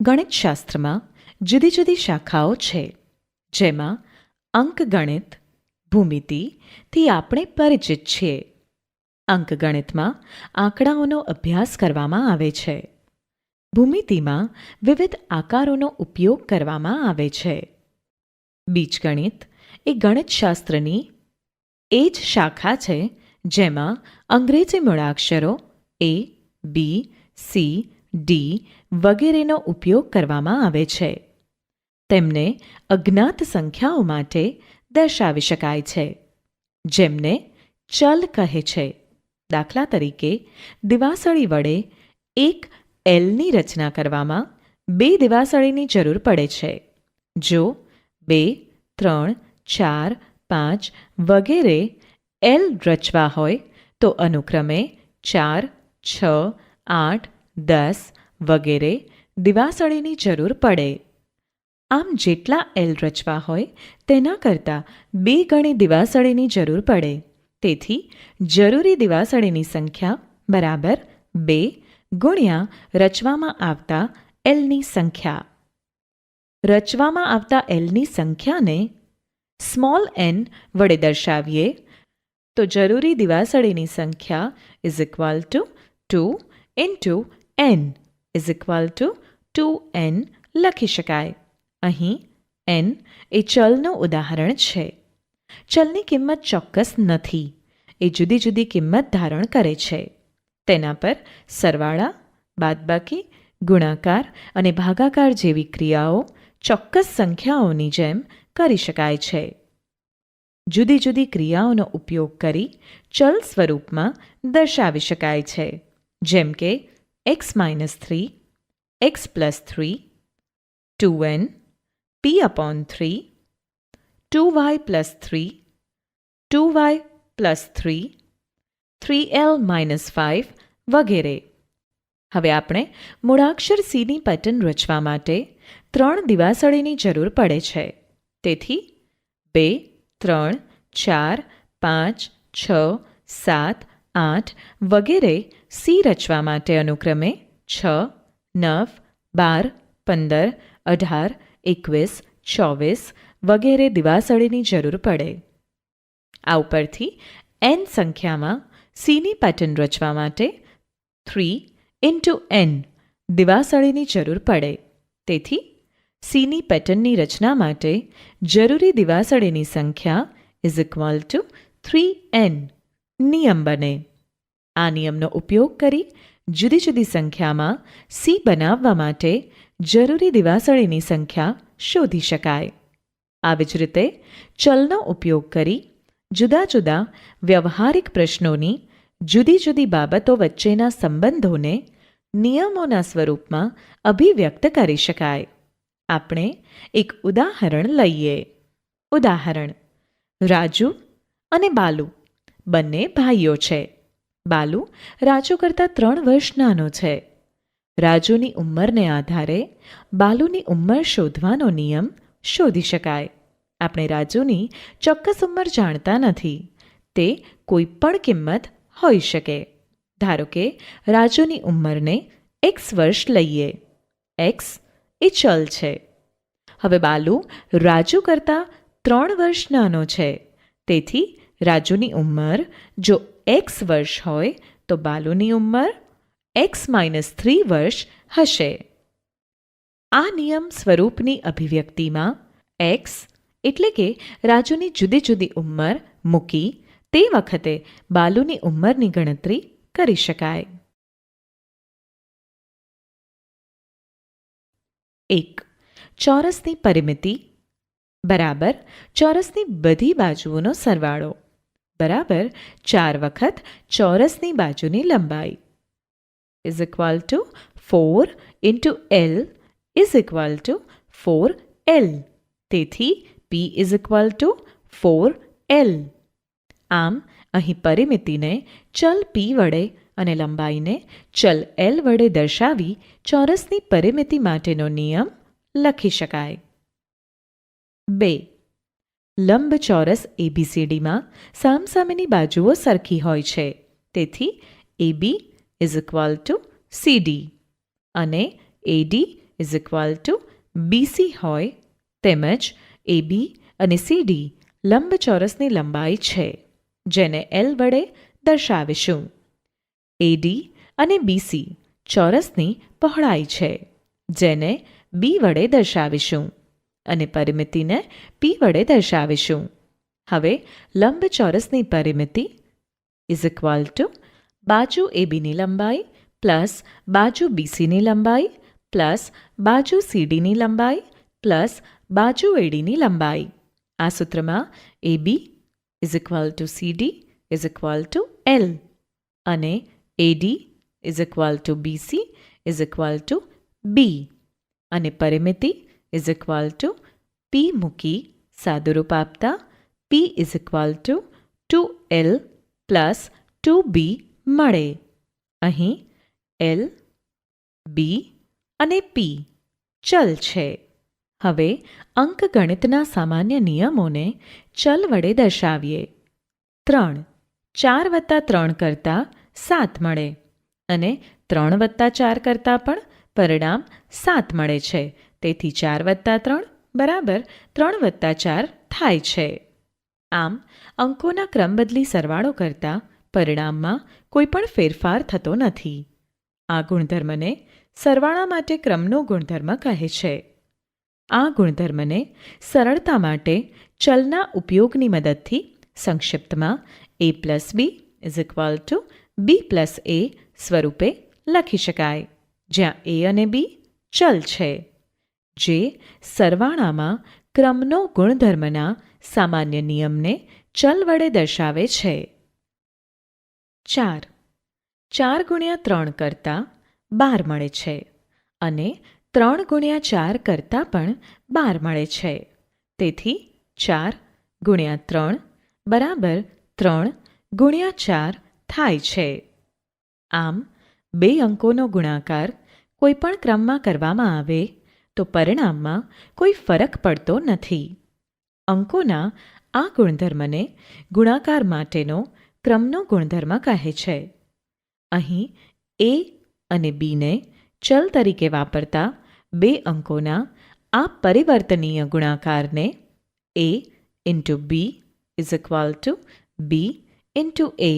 ગણિતશાસ્ત્રમાં જુદી જુદી શાખાઓ છે, જેમાં અંકગણિત, ભૂમિતિથી આપણે પરિચિત છીએ. અંકગણિતમાં આંકડાઓનો અભ્યાસ કરવામાં આવે છે. ભૂમિતિમાં વિવિધ આકારોનો ઉપયોગ કરવામાં આવે છે. બીજગણિત એ ગણિતશાસ્ત્રની એ જ શાખા છે જેમાં અંગ્રેજી મૂળાક્ષરો એ, બી, સી, ડી વગેરેનો ઉપયોગ કરવામાં આવે છે. તેમને અજ્ઞાત સંખ્યાઓ માટે દર્શાવી શકાય છે, જેમને ચલ કહે છે. દાખલા તરીકે, દિવાસળી વડે એક એલની રચના કરવામાં 2 દિવાસળીની જરૂર પડે છે. જો 2, 3, 4, 5 વગેરે એલ રચવા હોય તો અનુક્રમે 4, 6, 8, 10 વગેરે દિવાસળીની જરૂર પડે. આમ જેટલા એલ રચવા હોય તેના કરતાં 2 ગણી દિવાસળીની જરૂર પડે. તેથી જરૂરી દિવાસળીની સંખ્યા બરાબર 2 ગુણ્યા રચવામાં આવતા એલની સંખ્યા. રચવામાં આવતા એલની સંખ્યાને સ્મોલ એન વડે દર્શાવીએ તો જરૂરી દિવાસળીની સંખ્યા is equal to 2 into N is equal to 2n લખી શકાય. અહીં એન એ ચલનું ઉદાહરણ છે. ચલની કિંમત ચોક્કસ નથી, એ જુદી જુદી કિંમત ધારણ કરે છે. તેના પર સરવાળા, બાદબાકી, ગુણાકાર અને ભાગાકાર જેવી ક્રિયાઓ ચોક્કસ સંખ્યાઓની જેમ કરી શકાય છે. જુદી જુદી ક્રિયાઓનો ઉપયોગ કરી ચલ સ્વરૂપમાં દર્શાવી શકાય છે, જેમ કે x-3, x+3, 2n, p/3, 2y+3, 2y+3, 3l-5 વગેરે. હવે આપણે મૂળાક્ષર સીની પેટર્ન રચવા માટે 3 દિવાસળીની જરૂર પડે છે. તેથી 2, 3, 4, 5, 6, 7, 8 વગેરે સી રચવા માટે અનુક્રમે 6, 9, 12, 15, 18, 21, 24 વગેરે દિવાસળીની જરૂર પડે. આ ઉપરથી n સંખ્યામાં સીની પેટર્ન રચવા માટે 3 ઇન્ટુ n દિવાસળીની જરૂર પડે. તેથી સીની પેટર્નની રચના માટે જરૂરી દિવાસળીની સંખ્યા ઇઝ ઇક્વલ ટુ 3n નિયમ બને. આ નિયમનો ઉપયોગ કરી જુદી જુદી સંખ્યામાં સી બનાવવા માટે જરૂરી દિવાસળીની સંખ્યા શોધી શકાય. આવી જ રીતે ચલનો ઉપયોગ કરી જુદા જુદા વ્યવહારિક પ્રશ્નોની જુદી જુદી બાબતો વચ્ચેના સંબંધોને નિયમોના સ્વરૂપમાં અભિવ્યક્ત કરી શકાય. આપણે એક ઉદાહરણ લઈએ. ઉદાહરણ: રાજુ અને બાલુ બંને ભાઈઓ છે. બાલુ રાજુ કરતાં 3 વર્ષ નાનો છે. રાજુની ઉંમરને આધારે બાલુની ઉંમર શોધવાનો નિયમ શોધી શકાય. આપણે રાજુની ચોક્કસ ઉંમર જાણતા નથી. તે કોઈ પણ કિંમત હોઈ શકે. ધારો કે રાજુની ઉંમરને x વર્ષ લઈએ. x એ ચલ છે. હવે બાલુ રાજુ કરતાં 3 વર્ષ નાનો છે. તેથી રાજુની ઉંમર જો x વર્ષ હોય તો બાલુની ઉંમર x-3 વર્ષ હશે. આ નિયમ સ્વરૂપની અભિવ્યક્તિમાં x એટલે કે રાજુની જુદી જુદી ઉંમર મૂકી તે વખતે બાલુની ઉંમરની ગણતરી કરી શકાય. 1. ચોરસની પરિમિતિ બરાબર ચોરસની બધી બાજુઓનો સરવાળો બરાબર 4 વખત ચોરસની બાજુની લંબાઈ is equal two 4 into L is equal two 4l. તેથી p is equal two 4l. આમ અહીં પરિમિતિને ચલ p વડે અને લંબાઈને ચલ l વડે દર્શાવી ચોરસની પરિમિતિ માટેનો નિયમ લખી શકાય. 2. લંબચોરસ ABCDમાં સામસામેની બાજુઓ સરખી હોય છે. તેથી AB is equal two CD અને AD is equal to BC હોય તેમજ એબી અને સીડી લંબચોરસની લંબાઈ છે, જેને એલ વડે દર્શાવીશું. એડી અને બીસી ચોરસની પહોળાઈ છે, જેને બી વડે દર્શાવીશું અને પરિમિતિને પી વડે દર્શાવીશું. હવે લંબચોરસની પરિમિતિ ઇઝ ઇક્વલ ટુ બાજુ એબીની લંબાઈ પ્લસ બાજુ બીસીની લંબાઈ પ્લસ બાજુ સીડીની લંબાઈ પ્લસ બાજુ એડીની લંબાઈ. આ સૂત્રમાં AB is equal to CD is equal to L અને AD is equal to BC is equal to B અને પરિમિતિ ઇઝ ઇક્વલ ટુ પી મૂકી સાદુરૂપ આપતા P is equal to 2L plus 2B મળે. અહીં એલ, બી અને પી ચલ છે. હવે અંકગણિતના સામાન્ય નિયમોને ચલ વડે દર્શાવીએ. 3 4 વત્તા 3 કરતાં 7 મળે અને 3 વત્તા 4 કરતાં પણ પરિણામ 7 મળે છે. તેથી 4 વત્તા 3 બરાબર 3 વત્તા 4 થાય છે. આમ અંકોના ક્રમબદલી સરવાળો કરતાં પરિણામમાં કોઈ પણ ફેરફાર થતો નથી. આ ગુણધર્મને સરવાળા માટે ક્રમનો ગુણધર્મ કહે છે. આ ગુણધર્મને સરળતા માટે ચલના ઉપયોગની મદદથી સંક્ષિપ્તમાં a plus B is equal to B plus A સ્વરૂપે લખી શકાય, જ્યાં એ અને બી ચલ છે, જે સરવાળામાં ક્રમનો ગુણધર્મના સામાન્ય નિયમને ચલ વડે દર્શાવે છે. 4 4 ગુણ્યા 3 કરતાં 12 મળે છે અને 3 ગુણ્યા 4 કરતાં પણ 12 મળે છે. તેથી 4 ગુણ્યા 3 બરાબર 3 ગુણ્યા 4 થાય છે. આમ બે અંકોનો ગુણાકાર કોઈ પણ ક્રમમાં કરવામાં આવે તો પરિણામમાં કોઈ ફરક પડતો નથી. અંકોના આ ગુણધર્મને ગુણાકાર માટેનો ક્રમનો ગુણધર્મ કહે છે. અહીં એ અને બીને ચલ તરીકે વાપરતા બે અંકોના આ પરિવર્તનીય ગુણાકારને a into B is equal to B into A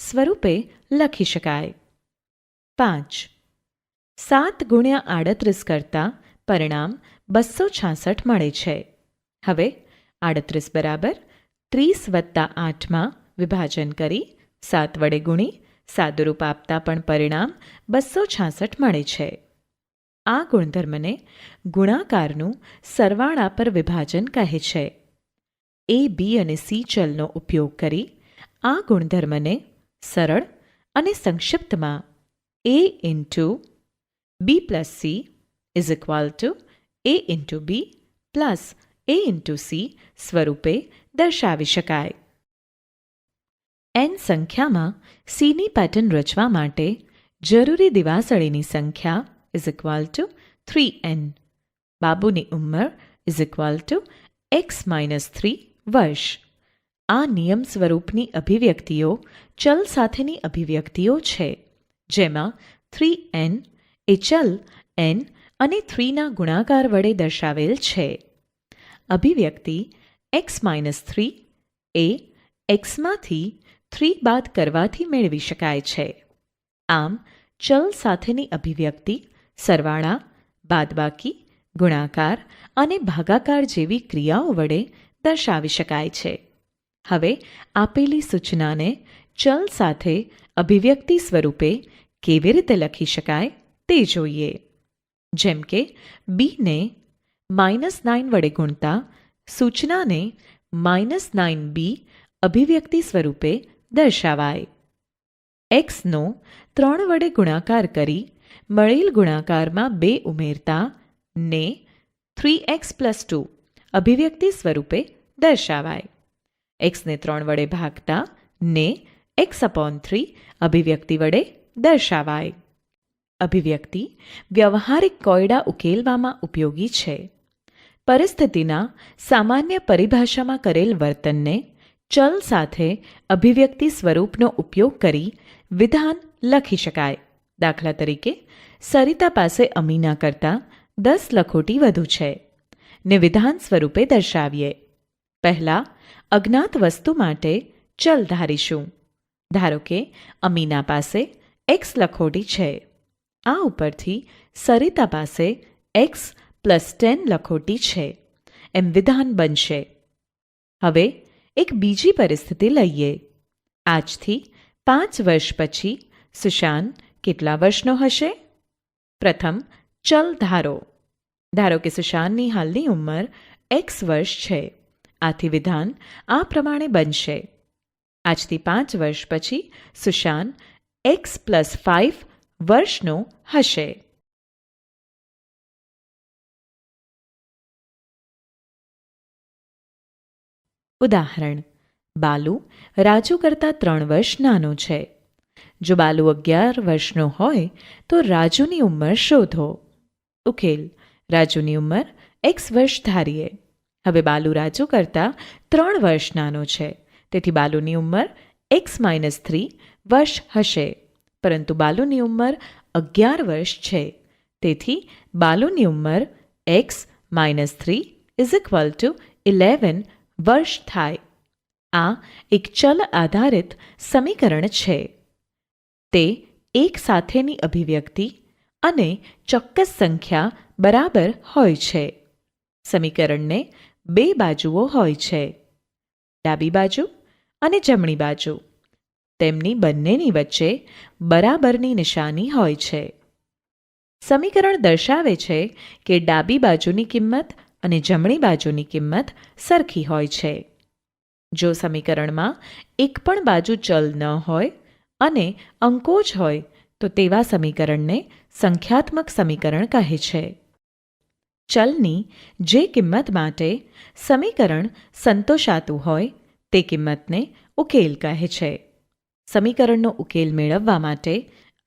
સ્વરૂપે લખી શકાય. 5 7 ગુણ્યા 38 કરતાં પરિણામ 266 મળે છે. હવે 38 બરાબર 30 વત્તા 8માં વિભાજન કરી 7 વડે ગુણી સાદુરૂપ આપતા પણ પરિણામ 266 મળે છે. આ ગુણધર્મને ગુણાકારનું સરવાળા પર વિભાજન કહે છે. એ બી અને સી ચલનો ઉપયોગ કરી આ ગુણધર્મને સરળ અને સંક્ષિપ્તમાં a into B plus C is equal to a into B plus a into C સ્વરૂપે દર્શાવી શકાય. n સંખ્યામાં સીની પેટર્ન રચવા માટે જરૂરી દિવાસળીની સંખ્યા ઇઝ ઇક્વલ ટુ 3n. બાબુની ઉંમર ઇઝ ઇક્વલ ટુ x-3 વર્ષ. આ નિયમ સ્વરૂપની અભિવ્યક્તિઓ ચલ સાથેની અભિવ્યક્તિઓ છે, જેમાં 3n એ ચલ n અને 3ના ગુણાકાર વડે દર્શાવેલ છે. અભિવ્યક્તિ x-3 એ xમાંથી 3 બાદ કરવાથી મેળવી શકાય છે. આમ ચલ સાથેની અભિવ્યક્તિ સરવાળા, બાદબાકી, ગુણાકાર અને ભાગાકાર જેવી ક્રિયાઓ વડે દર્શાવી શકાય છે. હવે આપેલી સૂચનાને ચલ સાથે અભિવ્યક્તિ સ્વરૂપે કેવી રીતે લખી શકાય તે જોઈએ. જેમ કે બીને -9 વડે ગુણતા સૂચનાને -9b અભિવ્યક્તિ સ્વરૂપે દર્શાવાય. એક્સનો 3 વડે ગુણાકાર કરી મળેલ ગુણાકારમાં 2 ઉમેરતા ને 3x + 2 અભિવ્યક્તિ સ્વરૂપે દર્શાવાય. એક્સને 3 વડે ભાગતા ને x/3 અભિવ્યક્તિ વડે દર્શાવાય. અભિવ્યક્તિ વ્યવહારિક કોયડા ઉકેલવામાં ઉપયોગી છે. પરિસ્થિતિના સામાન્ય પરિભાષામાં કરેલ વર્તનને ચલ સાથે અભિવ્યક્તિ સ્વરૂપનો ઉપયોગ કરી વિધાન લખી શકાય. દાખલા તરીકે સરિતા પાસે અમીના કરતાં 10 લખોટી વધુ છે ને વિધાન સ્વરૂપે દર્શાવીએ. પહેલાં અજ્ઞાત વસ્તુ માટે ચલ ધારીશું. ધારો કે અમીના પાસે x લખોટી છે. આ ઉપરથી સરિતા પાસે x +10 લખોટી છે એમ વિધાન બનશે. હવે એક બીજી પરિસ્થિતિ લઈએ. આજથી 5 વર્ષ પછી સુશાંત કેટલા વર્ષનો હશે? પ્રથમ ચલ ધારો. ધારો કે સુશાંતની હાલની ઉંમર x વર્ષ છે. આથી વિધાન આ પ્રમાણે બનશે. આજથી 5 વર્ષ પછી સુશાંત x + 5 વર્ષનો હશે. ઉદાહરણ: બાલુ રાજુ કરતાં 3 વર્ષ નાનો છે. જો બાલુ 11 વર્ષનો હોય તો રાજુની ઉંમર શોધો. ઉકેલ: રાજુની ઉંમર x વર્ષ ધારીએ. હવે બાલુ રાજુ કરતાં 3 વર્ષ નાનો છે, તેથી બાલુની ઉંમર x - 3 વર્ષ હશે. પરંતુ બાલુની ઉંમર 11 વર્ષ છે, તેથી બાલુની ઉંમર x - 3 = 11 વર્ષ થાય. આ એક ચલ આધારિત સમીકરણ છે. તે એક સાથેની અભિવ્યક્તિ અને ચોક્કસ સંખ્યા બરાબર હોય છે. સમીકરણને 2 બાજુઓ હોય છે, ડાબી બાજુ અને જમણી બાજુ. તેમની બંનેની વચ્ચે બરાબરની નિશાની હોય છે. સમીકરણ દર્શાવે છે કે ડાબી બાજુની કિંમત અને જમણી બાજુની કિંમત સરખી હોય છે. જો સમીકરણમાં એક પણ બાજુ ચલ ન હોય અને અંકો જ હોય તો તેવા સમીકરણને સંખ્યાત્મક સમીકરણ કહે છે. ચલની જે કિંમત માટે સમીકરણ સંતોષાતું હોય તે કિંમતને ઉકેલ કહે છે. સમીકરણનો ઉકેલ મેળવવા માટે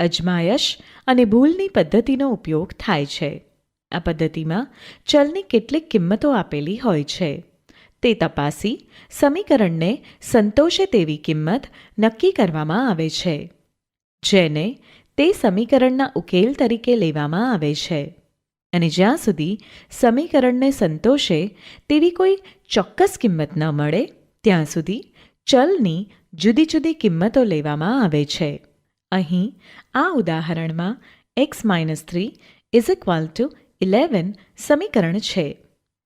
અજમાયશ અને ભૂલની પદ્ધતિનો ઉપયોગ થાય છે. આ પદ્ધતિમાં ચલની કેટલીક કિંમતો આપેલી હોય છે. તે તપાસી સમીકરણને સંતોષે તેવી કિંમત નક્કી કરવામાં આવે છે, જેને તે સમીકરણના ઉકેલ તરીકે લેવામાં આવે છે. અને જ્યાં સુધી સમીકરણને સંતોષે તેવી કોઈ ચોક્કસ કિંમત ન મળે ત્યાં સુધી ચલની જુદી જુદી કિંમતો લેવામાં આવે છે. અહીં આ ઉદાહરણમાં x - 3 = 11 સમીકરણ છે.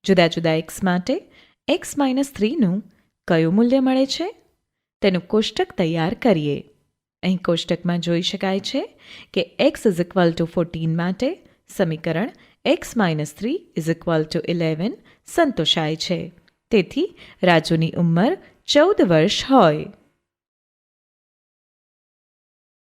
જુદા જુદા x માટે x - 3નું કયું મૂલ્ય મળે છે તેનું કોષ્ટક તૈયાર કરીએ. અહીં કોષ્ટકમાં જોઈ શકાય છે કે x = 14 માટે સમીકરણ x - 3 = 11 સંતોષાય છે. તેથી રાજુની ઉંમર 14 વર્ષ હોય.